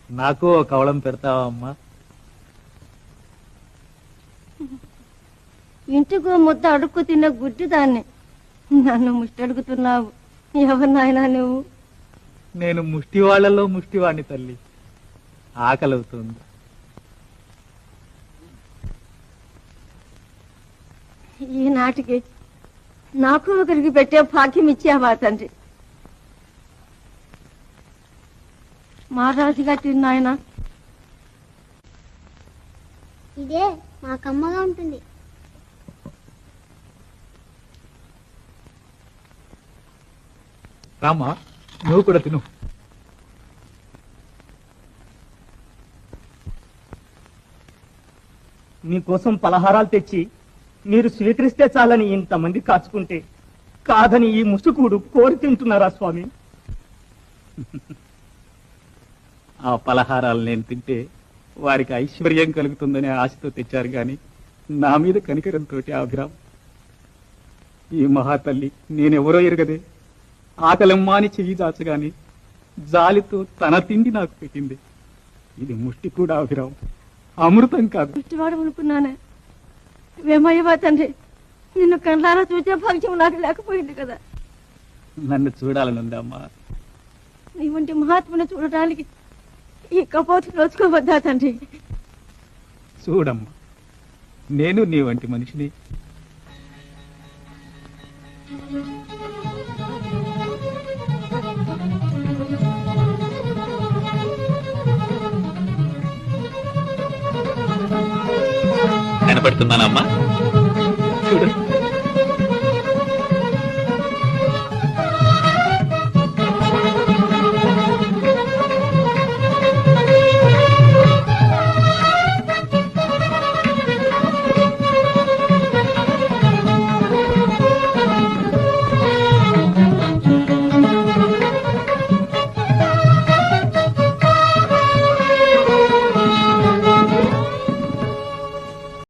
నాకు ఓ కవళం పెడతావా అమ్మా? ఇంటికో ముద్ద అడుక్కు తిన్న గుడ్డి దాన్ని నన్ను ముష్టి అడుగుతున్నావు. ఎవరు నాయనా నువ్వు? నేను ముష్టి వాళ్ళలో ముష్టివాణ్ణి తల్లి. ఆకలవుతుంది. ఈనాటికి నాకు ఒకరికి పెట్టే భాగ్యం ఇచ్చావా తండ్రి? మహారాజుగా తిన్నాయన ఇదే మాకమ్మగా ఉంటుంది. రామా, నువ్వు కూడా తిను. మీకోసం పలహారాలు తెచ్చి మీరు స్వీకరిస్తే చాలని ఇంతమంది కాచుకుంటే కాదని ఈ ముసుకుడు కోరి తింటున్నారా స్వామి? ఆ పలహారాలు నేను తింటే వారికి ఐశ్వర్యం కలుగుతుందనే ఆశతో తెచ్చారు గాని నా మీద కనికరంతో అభిరామ్. ఈ మహాతల్లి నేనెవరో ఎరగదే ఆకలమ్మాని చెయ్యి దాచగాని జాలితో తన తిండి నాకు పెట్టింది. ఇది ముష్టి కూడా అభిరామ్, అమృతం కాదు. ముష్టివాడు అనుకున్నానే. వేమయ్యవా తండ్రి, నిన్ను కళ్ళారా చూసే భాగ్యం నాకు లేకపోయింది కదా. నన్ను చూడాలనుందమ్మా. నీ వంటి మహాత్ముని చూడటానికి ఈ కపోతు నోచుకోవద్దా తండ్రి? చూడమ్మా, నేను నీ వంటి మనిషిని. కనపడుతున్నానమ్మా, చూడు.